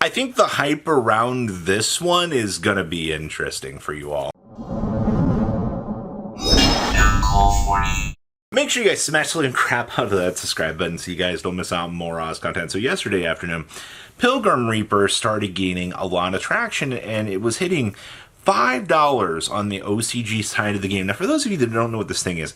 I think the hype around this one is going to be interesting for you all. Make sure you guys smash the crap out of that subscribe button so you guys don't miss out on more Oz content. So yesterday afternoon, Pilgrim Reaper started gaining a lot of traction, and it was hitting $5 on the OCG side of the game. Now, for those of you that don't know what this thing is,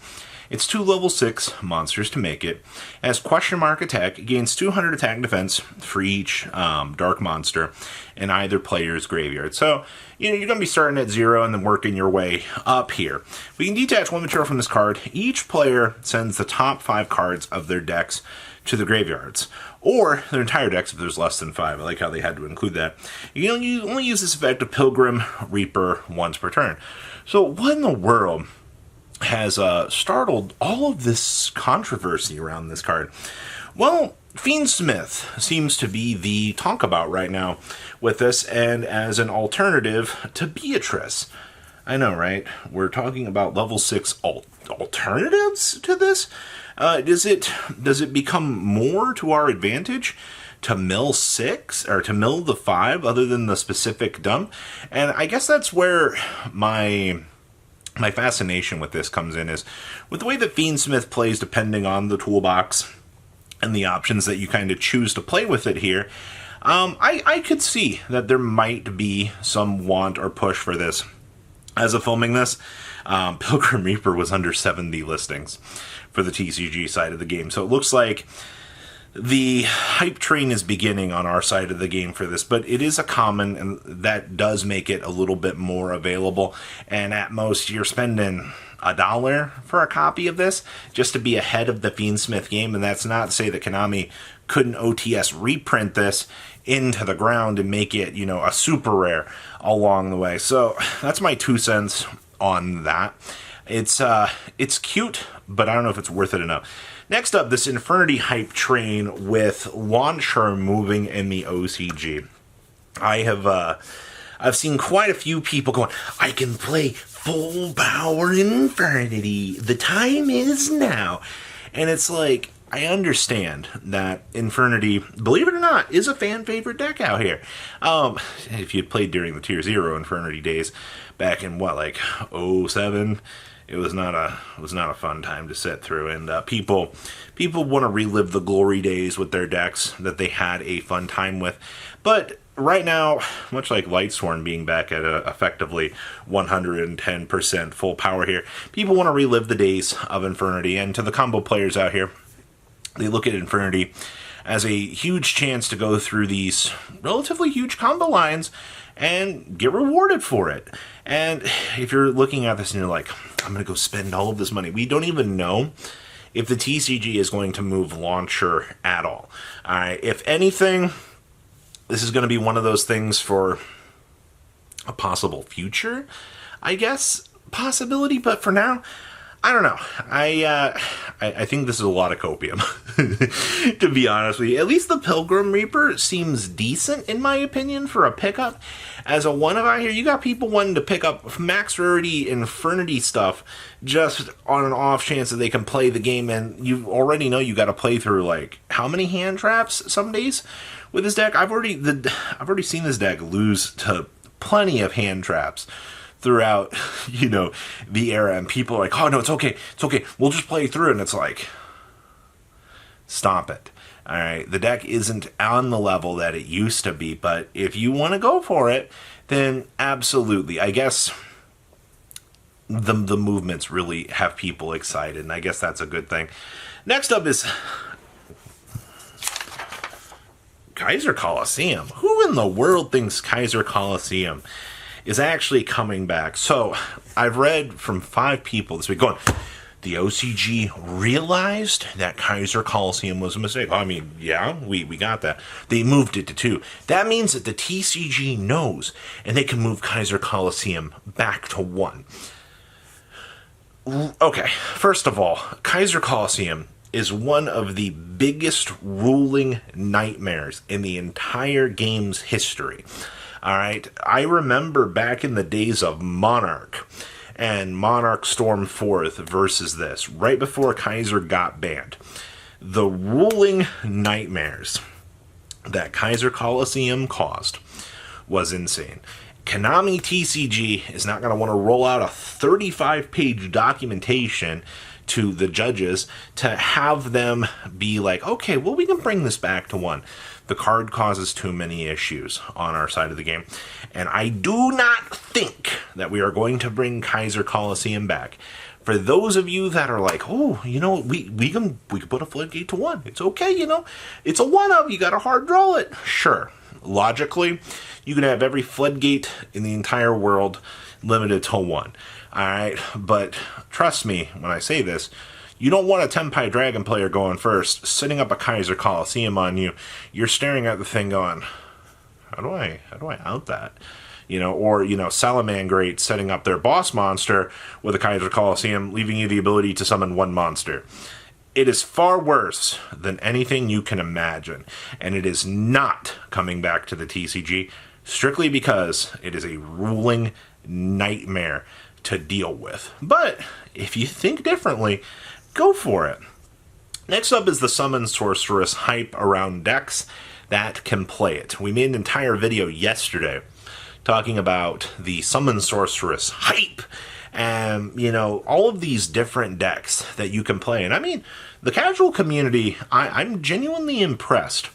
it's 2 level 6 monsters to make it. It has question mark attack. It gains 200 attack and defense for each dark monster in either player's graveyard. So, you're going to be starting at 0 and then working your way up here. We can detach 1 material from this card. Each player sends the top 5 cards of their decks to the graveyards, or their entire decks if there's less than 5. I like how they had to include that. You only use this effect of Pilgrim Reaper once per turn. So what in the world has startled all of this controversy around this card? Well, Fiendsmith seems to be the talk about right now with this, and as an alternative to Beatrice. I know, right? We're talking about level 6 alternatives to this? Does it become more to our advantage to mill 6 or to mill the 5 other than the specific dump? And I guess that's where my fascination with this comes in, is with the way that Fiendsmith plays depending on the toolbox and the options that you kind of choose to play with it here. I could see that there might be some want or push for this. As of filming this, Pilgrim Reaper was under 70 listings for the TCG side of the game. So it looks like the hype train is beginning on our side of the game for this, but it is a common, and that does make it a little bit more available. And at most, you're spending $1 for a copy of this just to be ahead of the Fiendsmith game. And that's not to say that Konami couldn't OTS reprint this into the ground and make it, a super rare along the way. So that's my 2 cents on that. It's cute, but I don't know if it's worth it enough. Next up, this Infernity hype train with Launcher moving in the OCG. I've seen quite a few people going, I can play full power Infernity. The time is now. And it's like, I understand that Infernity, believe it or not, is a fan favorite deck out here. If you'd played during the Tier 0 Infernity days back in '07, it was not a fun time to sit through, and people want to relive the glory days with their decks that they had a fun time with. But right now, much like Lightsworn being back at effectively 110% full power here, people want to relive the days of Infernity. And to the combo players out here, they look at Infernity as a huge chance to go through these relatively huge combo lines and get rewarded for it. And if you're looking at this and you're like, I'm going to go spend all of this money, we don't even know if the TCG is going to move Launcher at all. If anything, this is going to be one of those things for a possible future, I guess, possibility. But for now, I don't know. I think this is a lot of copium, to be honest with you. At least the Pilgrim Reaper seems decent, in my opinion, for a pickup. As a one-of out here, you got people wanting to pick up max rarity Infernity stuff just on an off chance that they can play the game, and you already know you got to play through, like, how many hand traps some days with this deck? I've already seen this deck lose to plenty of hand traps throughout, the era, and people are like, oh no, it's okay, we'll just play through it. And it's like, stop it. All right, the deck isn't on the level that it used to be, but if you want to go for it, then absolutely. I guess the movements really have people excited, and I guess that's a good thing. Next up is Kaiser Coliseum. Who in the world thinks Kaiser Coliseum is actually coming back? So I've read from 5 people this week going, the OCG realized that Kaiser Coliseum was a mistake. I mean, yeah, we got that. They moved it to 2. That means that the TCG knows, and they can move Kaiser Coliseum back to 1. Okay, first of all, Kaiser Coliseum is one of the biggest ruling nightmares in the entire game's history. All right, I remember back in the days of Monarch and Monarch Storm 4th versus this, right before Kaiser got banned. The ruling nightmares that Kaiser Coliseum caused was insane. Konami TCG is not going to want to roll out a 35-page documentation to the judges to have them be like, okay, well, we can bring this back to one. The card causes too many issues on our side of the game. And I do not think that we are going to bring Kaiser Coliseum back. For those of you that are like, oh, you know, we can put a floodgate to one. It's okay, you know. It's a one-of. You got to hard draw it. Sure. Logically, you can have every floodgate in the entire world limited to one. All right, but trust me when I say this, you don't want a Tenpai Dragon player going first, setting up a Kaiser Coliseum on you. You're staring at the thing going, how do I out that? You know, or, you know, Salamangreat setting up their boss monster with a Kaiser Coliseum, leaving you the ability to summon one monster. It is far worse than anything you can imagine, and it is not coming back to the TCG strictly because it is a ruling nightmare to deal with. But if you think differently, go for it. Next up is the Summon Sorceress hype around decks that can play it. We made an entire video yesterday talking about the Summon Sorceress hype and, you know, all of these different decks that you can play. And I mean, the casual community, I'm genuinely impressed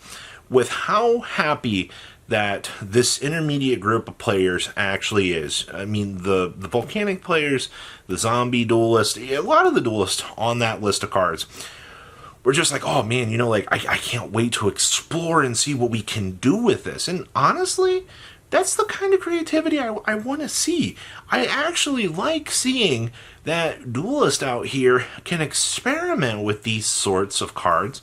with how happy that this intermediate group of players actually is. I mean, the volcanic players, the zombie duelist, a lot of the duelists on that list of cards were just like, oh man, you know, like, I can't wait to explore and see what we can do with this. And honestly, that's the kind of creativity I want to see. I actually like seeing that duelists out here can experiment with these sorts of cards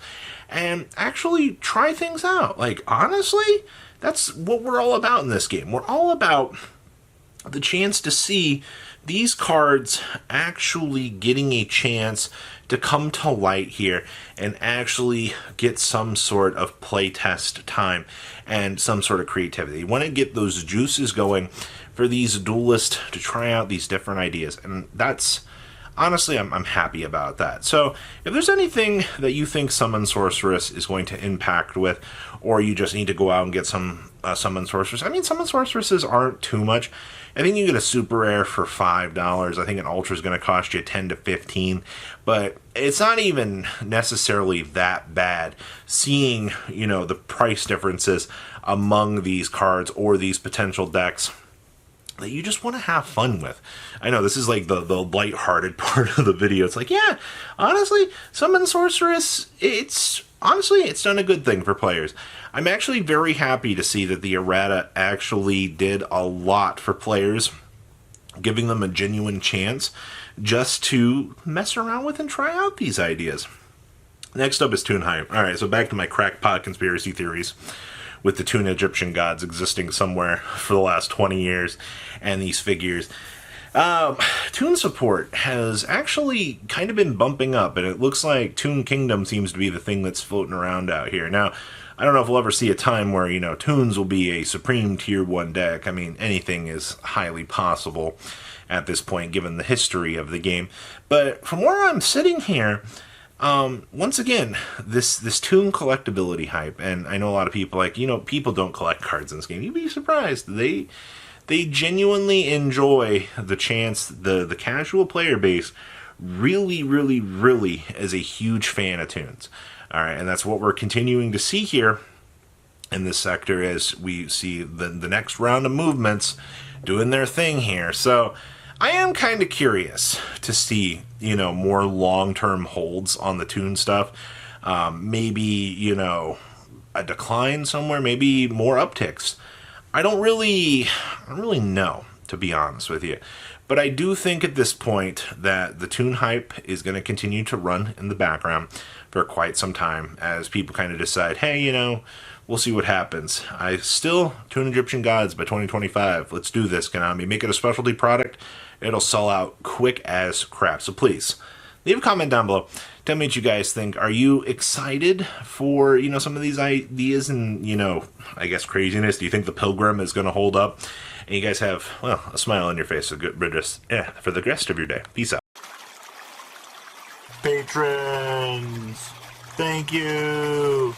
and actually try things out. Like, honestly, that's what we're all about in this game. We're all about the chance to see these cards actually getting a chance to come to light here and actually get some sort of playtest time and some sort of creativity. You want to get those juices going for these duelists to try out these different ideas, and that's honestly, I'm happy about that. So if there's anything that you think Summon Sorceress is going to impact with, or you just need to go out and get some Summon Sorceress. I mean, Summon Sorceresses aren't too much. I think you get a super rare for $5. I think an ultra is going to cost you 10 to 15, but it's not even necessarily that bad seeing, you know, the price differences among these cards or these potential decks that you just want to have fun with. I know this is like the lighthearted part of the video. It's like, yeah, honestly, Summon Sorceress, it's done a good thing for players. I'm actually very happy to see that the errata actually did a lot for players, giving them a genuine chance just to mess around with and try out these ideas. Next up is Toon hype. Alright, so back to my crackpot conspiracy theories with the Toon Egyptian gods existing somewhere for the last 20 years and these figures. Toon support has actually kind of been bumping up, and it looks like Toon Kingdom seems to be the thing that's floating around out here. Now, I don't know if we'll ever see a time where, you know, Toons will be a supreme tier 1 deck. I mean, anything is highly possible at this point, given the history of the game. But from where I'm sitting here, once again, this Toon collectability hype, and I know a lot of people like, you know, people don't collect cards in this game. You'd be surprised. They genuinely enjoy the chance, the casual player base really is a huge fan of Toons. Alright, and that's what we're continuing to see here in this sector as we see the next round of movements doing their thing here. So I am kind of curious to see, you know, more long-term holds on the Toon stuff. Maybe, you know, a decline somewhere, maybe more upticks. I don't really know, to be honest with you. But I do think at this point that the Toon hype is going to continue to run in the background for quite some time as people kind of decide, hey, you know, we'll see what happens. Toon Egyptian Gods by 2025. Let's do this, Konami. Make it a specialty product. It'll sell out quick as crap. So please, leave a comment down below. Tell me what you guys think. Are you excited for, you know, some of these ideas and, you know, I guess craziness? Do you think the Pilgrim is going to hold up? And you guys have, well, a smile on your face for the rest of your day. Peace out. Patrons, thank you.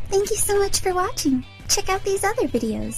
Thank you so much for watching. Check out these other videos.